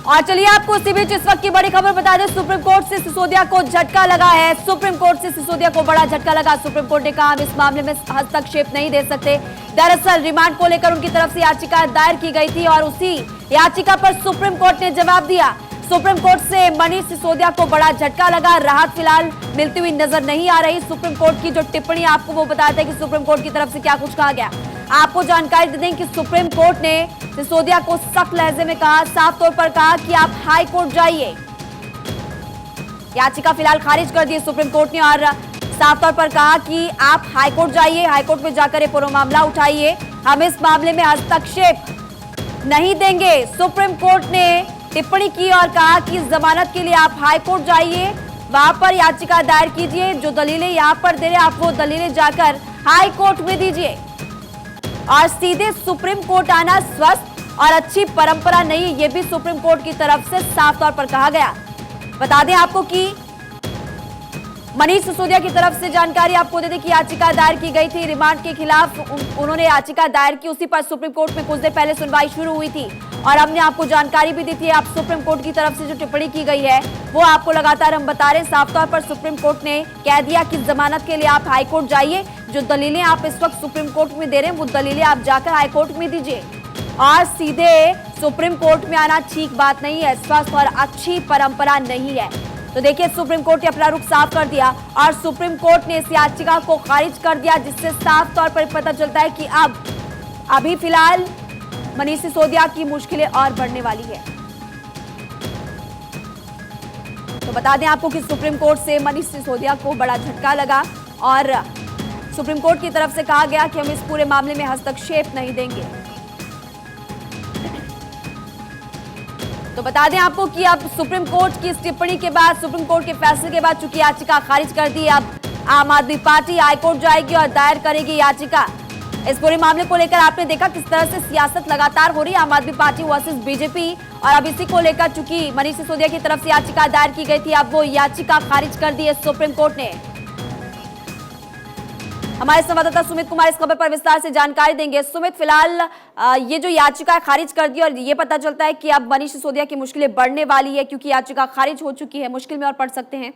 और चलिए आपको इसी बीच इस वक्त की बड़ी खबर बता दें, सुप्रीम कोर्ट से सिसोदिया को झटका लगा है। सुप्रीम कोर्ट से सिसोदिया को बड़ा झटका लगा। सुप्रीम कोर्ट ने कहा हम इस मामले में हस्तक्षेप नहीं दे सकते। दरअसल रिमांड को लेकर उनकी तरफ से याचिका दायर की गई थी और उसी याचिका पर सुप्रीम कोर्ट ने जवाब दिया। सुप्रीम कोर्ट से मनीष सिसोदिया को बड़ा झटका लगा। राहत फिलहाल मिलती हुई नजर नहीं आ रही। सुप्रीम कोर्ट की जो टिप्पणी आपको वो बताते हैं कि सुप्रीम कोर्ट की तरफ से क्या कुछ कहा गया। आपको जानकारी दे दें कि सुप्रीम कोर्ट ने सिसोदिया को सख्त लहजे में कहा, साफ तौर पर कहा कि आप हाई कोर्ट जाइए। याचिका फिलहाल खारिज कर दी सुप्रीम कोर्ट ने और साफ तौर पर कहा कि आप हाई कोर्ट जाइए, हाई कोर्ट में जाकर ये पूरा मामला उठाइए। हम इस मामले में हस्तक्षेप नहीं देंगे। सुप्रीम कोर्ट ने टिप्पणी की और कहा कि जमानत के लिए आप हाई कोर्ट जाइए, वहां पर याचिका दायर कीजिए। जो दलीलें यहां पर दे रहे आप वो दलीलें जाकर हाई कोर्ट में दीजिए और सीधे सुप्रीम कोर्ट आना स्वस्थ और अच्छी परंपरा नहीं, ये भी सुप्रीम कोर्ट की तरफ से साफ तौर पर कहा गया। बता दें आपको कि मनीष सिसोदिया की तरफ से जानकारी आपको दे दें कि याचिका दायर की गई थी रिमांड के खिलाफ। उन्होंने याचिका दायर की, उसी पर सुप्रीम कोर्ट में कुछ देर पहले सुनवाई शुरू हुई थी और हमने आपको जानकारी भी दी थी। आप सुप्रीम कोर्ट की तरफ से जो टिप्पणी की गई है वो आपको लगातार हम बता रहे हैं। साफ तौर पर सुप्रीम कोर्ट ने कह दिया कि जमानत के लिए आप हाई कोर्ट जाइए। जो दलीलें आप इस वक्त सुप्रीम कोर्ट में दे रहे हैं वो दलीलें आप जाकर हाई कोर्ट में दीजिए और सीधे सुप्रीम कोर्ट में आना ठीक बात नहीं है, स्वस्थ और अच्छी परंपरा नहीं है। तो देखिए सुप्रीम कोर्ट ने अपना रुख साफ कर दिया और सुप्रीम कोर्ट ने इस याचिका को खारिज कर दिया, जिससे साफ तौर पर पता चलता है कि अब अभी फिलहाल मनीष सिसोदिया की मुश्किलें और बढ़ने वाली है। तो बता दें आपको कि सुप्रीम कोर्ट से मनीष सिसोदिया को बड़ा झटका लगा और सुप्रीम कोर्ट की तरफ से कहा गया कि हम इस पूरे मामले में हस्तक्षेप नहीं देंगे। तो बता दें आपको कि अब सुप्रीम कोर्ट की इस टिप्पणी के बाद, सुप्रीम कोर्ट के फैसले के बाद चूंकि याचिका खारिज कर दी, अब आम आदमी पार्टी हाईकोर्ट जाएगी और दायर करेगी याचिका। इस पूरे मामले को लेकर आपने देखा किस तरह से सियासत लगातार हो रही है, आम आदमी पार्टी वर्सेस बीजेपी। और अब इसी को लेकर चूंकि मनीष सिसोदिया की तरफ से याचिका दायर की गई थी, अब वो याचिका खारिज कर दी है सुप्रीम कोर्ट ने। हमारे संवाददाता सुमित कुमार इस खबर पर विस्तार से जानकारी देंगे। सुमित, फिलहाल ये जो याचिका खारिज कर दी और ये पता चलता है कि अब मनीष सिसोदिया की मुश्किलें बढ़ने वाली है क्योंकि याचिका खारिज हो चुकी है, मुश्किल में और पड़ सकते हैं।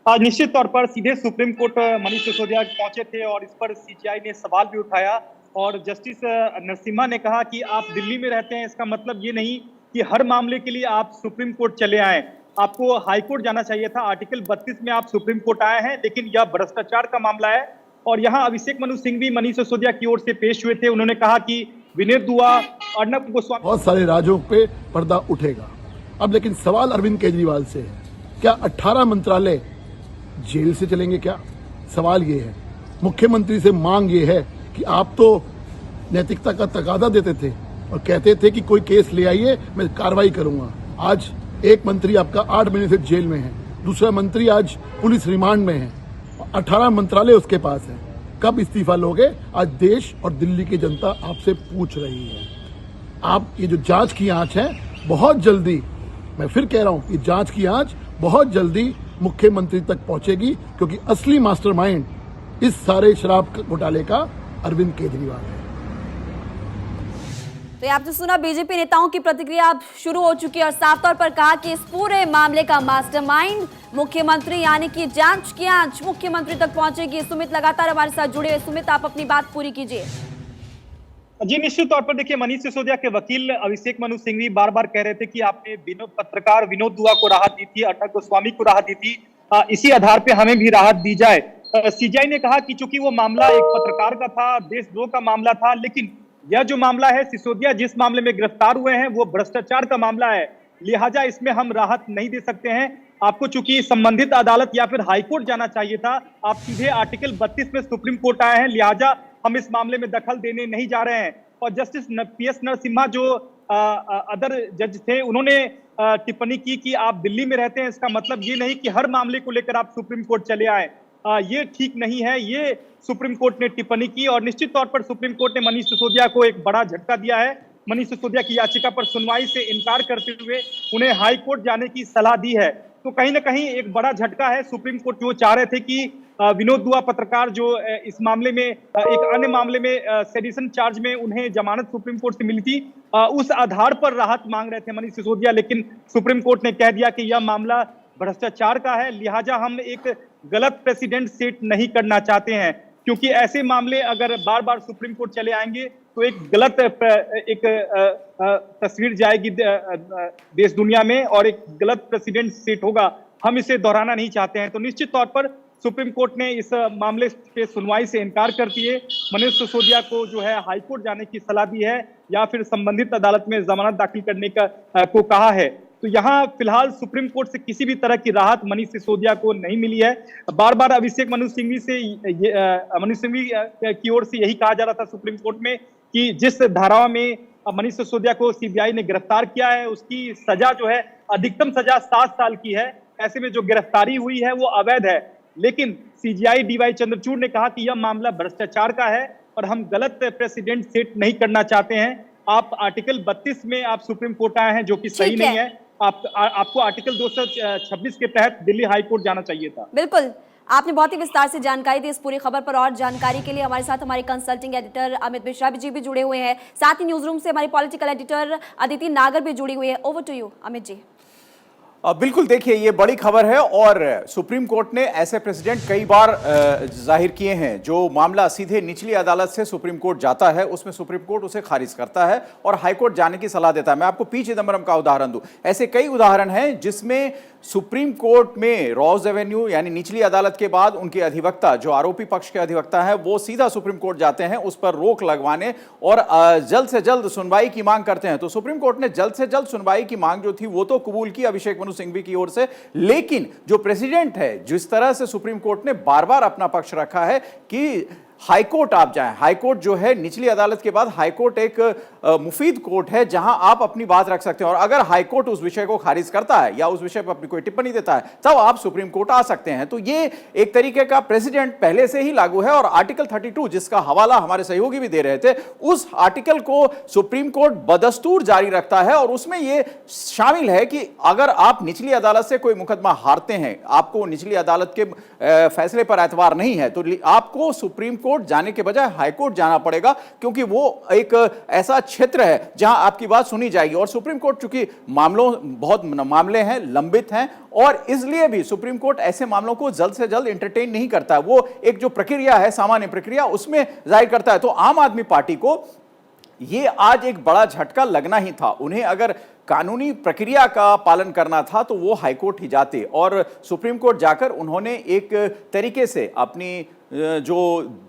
निश्चित तौर पर सीधे सुप्रीम कोर्ट मनीष सिसोदिया पहुंचे थे और इस पर सीजीआई ने सवाल भी उठाया और जस्टिस नरसिम्हा ने कहा कि आप दिल्ली में रहते हैं, इसका मतलब ये नहीं कि हर मामले के लिए आप सुप्रीम कोर्ट चले आए, आपको हाईकोर्ट जाना चाहिए था। आर्टिकल 32 में आप सुप्रीम कोर्ट आए हैं, लेकिन यह भ्रष्टाचार का मामला है। और यहाँ अभिषेक मनु सिंह भी मनीष सिसोदिया की ओर से पेश हुए थे। उन्होंने कहा कि विनय दुआ, अर्नब गोस्वामी, बहुत सारे राज्यों पे पर्दा उठेगा अब, लेकिन सवाल अरविंद केजरीवाल से है, क्या 18 मंत्रालय जेल से चलेंगे? क्या सवाल ये है। मुख्यमंत्री से मांग ये है कि आप तो नैतिकता का तकादा देते थे और कहते थे कि कोई केस ले आइए, मैं कार्रवाई करूंगा। आज एक मंत्री आपका 8 महीने से जेल में है, दूसरा मंत्री आज पुलिस रिमांड में है, 18 मंत्रालय उसके पास है। कब इस्तीफा लोगे? आज देश और दिल्ली की जनता आपसे पूछ रही है। आप ये जो जांच की आंच है, बहुत जल्दी, मैं फिर कह रहा हूं, ये जांच की आंच बहुत जल्दी मुख्यमंत्री तक पहुंचेगी, क्योंकि असली मास्टरमाइंड इस सारे शराब घोटाले का अरविंद केजरीवाल है। तो आपने सुना बीजेपी नेताओं की प्रतिक्रिया अब शुरू हो चुकी है और साफ तौर पर कहा कि इस पूरे मामले का मास्टरमाइंड मुख्यमंत्री, यानी कि जांच की आंच मुख्यमंत्री तक पहुंचेगी। सुमित लगातार हमारे साथ जुड़े हुए। सुमित, आप अपनी बात पूरी कीजिए। जी निश्चित तौर पर देखिए, मनीष सिसोदिया के वकील अभिषेक मनु सिंह भी बार बार कह रहे थे कि आपने पत्रकार विनोद दुआ को राहत दी थी, अर्नब गोस्वामी को राहत दी थी, इसी आधार पे हमें भी राहत दी जाए। सीजीआई ने कहा कि चूंकि वो मामला एक पत्रकार का था, देशद्रोह का मामला था, लेकिन यह जो मामला है, सिसोदिया जिस मामले में गिरफ्तार हुए हैं वो भ्रष्टाचार का मामला है, लिहाजा इसमें हम राहत नहीं दे सकते हैं। आपको चूंकि संबंधित अदालत या फिर हाईकोर्ट जाना चाहिए था, आप सीधे आर्टिकल 32 में सुप्रीम कोर्ट आए हैं, लिहाजा हम इस मामले में दखल देने नहीं जा रहे हैं। और जस्टिस पीएस नरसिम्हा जो अदर जज थे, उन्होंने टिप्पणी की कि आप दिल्ली में रहते हैं, इसका मतलब ये नहीं कि हर मामले को लेकर आप सुप्रीम कोर्ट चले आए, ये ठीक नहीं है, ये सुप्रीम कोर्ट ने टिप्पणी की। और निश्चित तौर पर सुप्रीम कोर्ट ने मनीष सिसोदिया को एक बड़ा झटका दिया है। मनीष सिसोदिया की याचिका पर सुनवाई से इनकार करते हुए उन्हें हाई कोर्ट जाने की सलाह दी है। तो कहीं ना कहीं एक बड़ा झटका है। सुप्रीम कोर्ट जो चाह रहे थे कि विनोद दुआ पत्रकार जो इस मामले में एक अन्य मामले में सेडिशन चार्ज में उन्हें जमानत सुप्रीम कोर्ट से मिली थी, उस आधार पर राहत मांग रहे थे मनीष सिसोदिया, लेकिन सुप्रीम कोर्ट ने कह दिया कि यह मामला भ्रष्टाचार का है, लिहाजा हम एक गलत प्रेसिडेंट सेट नहीं करना चाहते हैं, क्योंकि ऐसे मामले अगर बार बार सुप्रीम कोर्ट चले आएंगे तो एक गलत तस्वीर जाएगी देश दुनिया में और एक गलत प्रेसिडेंट सेट होगा। हम इसे दोहराना नहीं चाहते हैं। तो निश्चित तौर पर सुप्रीम कोर्ट ने इस मामले पे सुनवाई से इनकार कर दिए। मनीष सिसोदिया को जो है हाईकोर्ट जाने की सलाह दी है या फिर संबंधित अदालत में जमानत दाखिल करने को कहा है। तो यहाँ फिलहाल सुप्रीम कोर्ट से किसी भी तरह की राहत मनीष सिसोदिया को नहीं मिली है। बार बार अभिषेक मनु सिंघवी की ओर से यही कहा जा रहा था सुप्रीम कोर्ट में कि जिस धाराओं में मनीष सिसोदिया को सीबीआई ने गिरफ्तार किया है उसकी सजा जो है अधिकतम सजा 7 साल की है। ऐसे में जो गिरफ्तारी हुई है वो अवैध है, लेकिन सीजीआई डीवाई चंद्रचूड़ ने कहा कि यह मामला भ्रष्टाचार का है और हम गलत प्रेसिडेंट सेट नहीं करना चाहते हैं। आप आर्टिकल 32 में आप सुप्रीम कोर्ट आए हैं जो कि सही नहीं है। आपको आर्टिकल 226 के तहत दिल्ली हाई कोर्ट जाना चाहिए था। बिल्कुल, आपने बहुत ही विस्तार से जानकारी दी इस पूरी खबर पर। और जानकारी के लिए हमारे साथ हमारे कंसल्टिंग एडिटर अमित मिश्रा जी भी जुड़े हुए हैं, साथ ही न्यूज रूम से हमारी पॉलिटिकल एडिटर अदिति नागर भी जुड़ी हुई है। Over to you Amit ji. बिल्कुल, देखिए ये बड़ी खबर है और सुप्रीम कोर्ट ने ऐसे प्रेसिडेंट कई बार जाहिर किए हैं जो मामला सीधे निचली अदालत से सुप्रीम कोर्ट जाता है, उसमें सुप्रीम कोर्ट उसे खारिज करता है और हाई कोर्ट जाने की सलाह देता है। मैं आपको पी चिदम्बरम का उदाहरण दूं, ऐसे कई उदाहरण हैं जिसमें सुप्रीम कोर्ट में रॉज एवेन्यू यानी निचली अदालत के बाद उनके अधिवक्ता जो आरोपी पक्ष के अधिवक्ता हैं वो सीधा सुप्रीम कोर्ट जाते हैं उस पर रोक लगवाने और जल्द से जल्द सुनवाई की मांग करते हैं। तो सुप्रीम कोर्ट ने जल्द से जल्द सुनवाई की मांग जो थी वो तो कबूल की अभिषेक मनु सिंघवी की ओर से, लेकिन जो प्रेसिडेंट है जिस तरह से सुप्रीम कोर्ट ने बार बार अपना पक्ष रखा है कि हाईकोर्ट आप जाएं, हाईकोर्ट जो है निचली अदालत के बाद हाईकोर्ट एक मुफीद कोर्ट है जहां आप अपनी बात रख सकते हैं और अगर हाईकोर्ट उस विषय को खारिज करता है या उस विषय पर अपनी कोई टिप्पणी देता है तब आप सुप्रीम कोर्ट आ सकते हैं। तो ये एक तरीके का प्रेसिडेंट पहले से ही लागू है और आर्टिकल 32 जिसका हवाला हमारे सहयोगी भी दे रहे थे उस आर्टिकल को सुप्रीम कोर्ट बदस्तूर जारी रखता है और उसमें यह शामिल है कि अगर आप निचली अदालत से कोई मुकदमा हारते हैं, आपको निचली अदालत के फैसले पर एतबार नहीं है, तो आपको सुप्रीम कोर्ट जाने के बजाय हाईकोर्ट जाना पड़ेगा क्योंकि वो एक ऐसा क्षेत्र है जहां आपकी बात सुनी जाएगी। और सुप्रीम कोर्ट चूंकि बहुत मामले हैं, लंबित हैं और इसलिए भी सुप्रीम कोर्ट ऐसे मामलों को जल्द से जल्द एंटरटेन नहीं करता है। वो एक जो प्रक्रिया है, सामान्य प्रक्रिया, उसमें जाहिर करता है। तो आम आदमी पार्टी को ये आज एक बड़ा झटका लगना ही था। उन्हें अगर कानूनी प्रक्रिया का पालन करना था तो वो हाईकोर्ट ही जाते और सुप्रीम कोर्ट जाकर उन्होंने एक तरीके से अपनी जो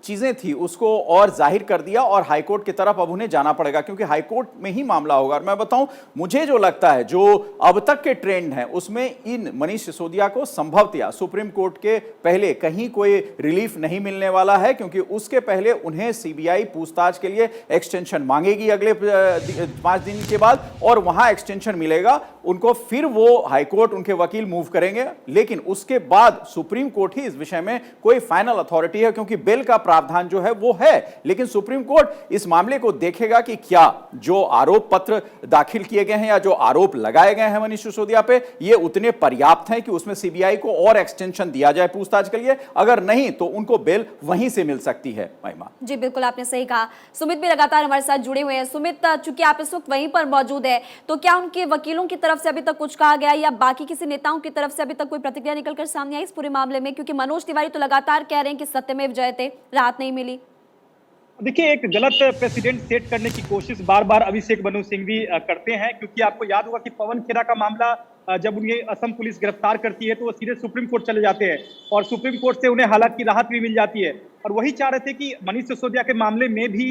चीजें थी उसको और जाहिर कर दिया और हाईकोर्ट की तरफ अब उन्हें जाना पड़ेगा क्योंकि हाईकोर्ट में ही मामला होगा। और मैं बताऊं, मुझे जो लगता है जो अब तक के ट्रेंड हैं उसमें इन मनीष सिसोदिया को संभवतः सुप्रीम कोर्ट के पहले कहीं कोई रिलीफ नहीं मिलने वाला है क्योंकि उसके पहले उन्हें सीबीआई पूछताछ के लिए एक्सटेंशन मांगेगी अगले 5 दिन के बाद और वहां एक्सटेंशन मिलेगा उनको, फिर वो हाईकोर्ट उनके वकील मूव करेंगे, लेकिन उसके बाद सुप्रीम कोर्ट ही इस विषय में कोई फाइनल अथॉरिटी है क्योंकि बिल का प्रावधान जो है वो है। लेकिन सुप्रीम कोर्ट इस मामले को देखेगा कि क्या जो आरोप पत्र दाखिल किए गए हैं या जो आरोप लगाए गए हैं मनीष सिसोदिया पे ये उतने पर्याप्त हैं कि उसमें सीबीआई को और एक्सटेंशन दिया जाए पूछताछ के लिए। अगर नहीं तो उनको बेल वहीं से मिल सकती है। महिमा जी बिल्कुल, आपने सही कहा। सुमित भी लगातार हमारे साथ जुड़े हुए हैं। सुमित, चूंकि आप इस वक्त वहीं पर मौजूद है तो क्या उनके वकीलों की तरफ से अभी तक कुछ कहा गया या बाकी किसी नेताओं की तरफ से अभी तक कोई प्रतिक्रिया निकलकर सामने आई इस पूरे मामले में? क्योंकि मनोज तिवारी तो लगातार कह रहे हैं कि सत्यमेव जयते, राहत नहीं मिली। देखिए, एक गलत प्रेसिडेंट सेट करने की कोशिश बार बार अभिषेक मनु सिंघवी करते हैं क्योंकि आपको याद होगा कि पवन खेरा का मामला जब उन्हें असम पुलिस गिरफ्तार करती है तो वो सीधे सुप्रीम कोर्ट चले जाते हैं और सुप्रीम कोर्ट से उन्हें हालांकि राहत भी मिल जाती है और वही चाह रहे थे कि मनीष सिसोदिया के मामले में भी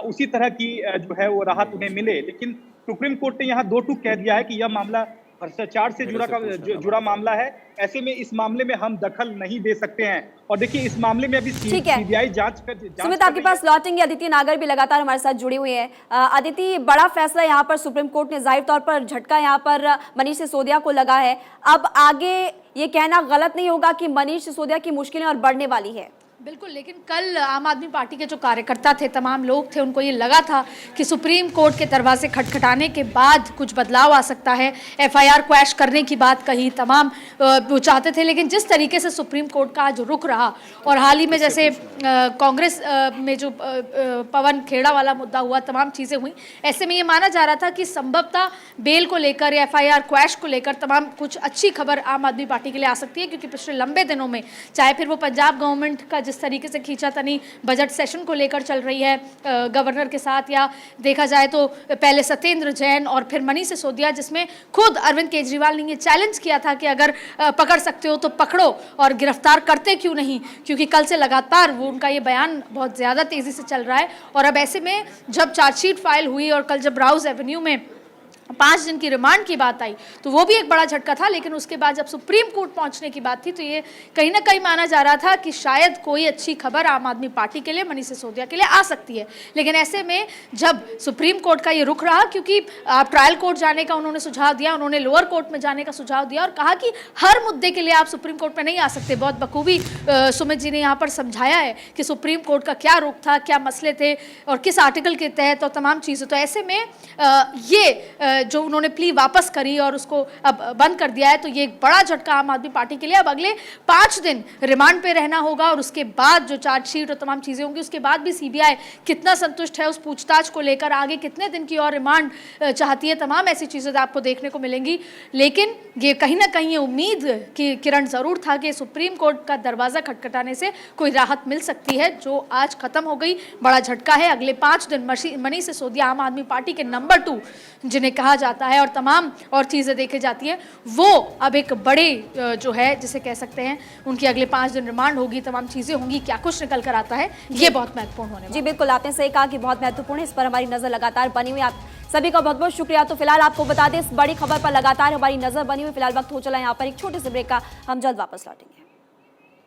उसी तरह की जो है वो राहत उन्हें मिले। लेकिन सुप्रीम कोर्ट ने यहाँ 2 टूक कह दिया है कि यह मामला भ्रष्टाचार से जुड़ा मामला है, ऐसे में इस मामले में हम दखल नहीं दे सकते हैं। और देखिए, इस मामले में अभी सीबीआई जांच सुमित, आपके पास लौटेंगे। अदिति नागर भी लगातार हमारे साथ जुड़ी हुई है। अदिति, बड़ा फैसला यहाँ पर सुप्रीम कोर्ट ने जाहिर तौर पर झटका यहाँ पर मनीष सिसोदिया को लगा है। अब आगे ये कहना गलत नहीं होगा कि मनीष सिसोदिया की मुश्किलें और बढ़ने वाली है। बिल्कुल, लेकिन कल आम आदमी पार्टी के जो कार्यकर्ता थे, तमाम लोग थे, उनको ये लगा था कि सुप्रीम कोर्ट के दरवाजे खटखटाने के बाद कुछ बदलाव आ सकता है। एफआईआर क्वैश करने की बात कही, तमाम वो चाहते थे, लेकिन जिस तरीके से सुप्रीम कोर्ट का आज रुख रहा और हाल ही में जैसे कांग्रेस में जो पवन खेड़ा वाला मुद्दा हुआ, तमाम चीज़ें हुई, ऐसे में ये माना जा रहा था कि संभवतः बेल को लेकर या एफआईआर क्वैश को लेकर तमाम कुछ अच्छी खबर आम आदमी पार्टी के लिए आ सकती है, क्योंकि पिछले लंबे दिनों में चाहे फिर वो पंजाब गवर्नमेंट का जिस तरीके से खींचातानी बजट सेशन को लेकर चल रही है गवर्नर के साथ, या देखा जाए तो पहले सत्येंद्र जैन और फिर मनीष सिसोदिया, जिसमें खुद अरविंद केजरीवाल ने ये चैलेंज किया था कि अगर पकड़ सकते हो तो पकड़ो और गिरफ्तार करते क्यों नहीं, क्योंकि कल से लगातार वो उनका ये बयान बहुत ज़्यादा तेज़ी से चल रहा है। और अब ऐसे में जब चार्जशीट फाइल हुई और कल जब राउज एवेन्यू में 5 दिन की रिमांड की बात आई तो वो भी एक बड़ा झटका था, लेकिन उसके बाद जब सुप्रीम कोर्ट पहुंचने की बात थी तो ये कहीं ना कहीं माना जा रहा था कि शायद कोई अच्छी खबर आम आदमी पार्टी के लिए, मनीष सिसोदिया के लिए आ सकती है। लेकिन ऐसे में जब सुप्रीम कोर्ट का ये रुख रहा, क्योंकि ट्रायल कोर्ट जाने का उन्होंने सुझाव दिया, उन्होंने लोअर कोर्ट में जाने का सुझाव दिया और कहा कि हर मुद्दे के लिए आप सुप्रीम कोर्ट में नहीं आ सकते। बहुत बखूबी सुमित जी ने यहाँ पर समझाया है कि सुप्रीम कोर्ट का क्या रुख था, क्या मसले थे और किस आर्टिकल के तहत और तमाम चीज़ें। तो ऐसे में ये जो उन्होंने प्ली वापस करी और उसको अब बंद कर दिया है, तो ये एक बड़ा झटका आम आदमी पार्टी के लिए। अब अगले 5 दिन रिमांड पे रहना होगा और उसके बाद जो चार्जशीट और तमाम चीज़ें होंगी, उसके बाद भी सीबीआई कितना संतुष्ट है उस पूछताछ को लेकर, आगे कितने दिन की और रिमांड चाहती है, तमाम ऐसी चीज़ें आपको देखने को मिलेंगी। लेकिन ये कहीं ना कहीं ये उम्मीद की किरण ज़रूर था कि सुप्रीम कोर्ट का दरवाज़ा खटखटाने से कोई राहत मिल सकती है, जो आज खत्म हो गई। बड़ा झटका है। अगले 5 दिन मनीष सिसोदिया आम आदमी पार्टी के नंबर 2 जिन्हें कहा जाता है और तमाम और चीज़ें देखी जाती हैं, वो अब एक बड़े जो है जिसे कह सकते हैं उनकी अगले 5 दिन रिमांड होगी, तमाम चीज़ें होंगी, क्या कुछ निकल कर आता है ये बहुत महत्वपूर्ण होने वाला है। जी बिल्कुल, आपने सही कहा कि बहुत महत्वपूर्ण है, इस पर हमारी नज़र लगातार बनी हुई। आप सभी का बहुत बहुत शुक्रिया। तो फिलहाल आपको बता दें, इस बड़ी खबर पर लगातार हमारी नज़र बनी हुई। फिलहाल वक्त हो चला यहाँ पर एक छोटे से ब्रेक का, हम जल्द वापस लौटेंगे।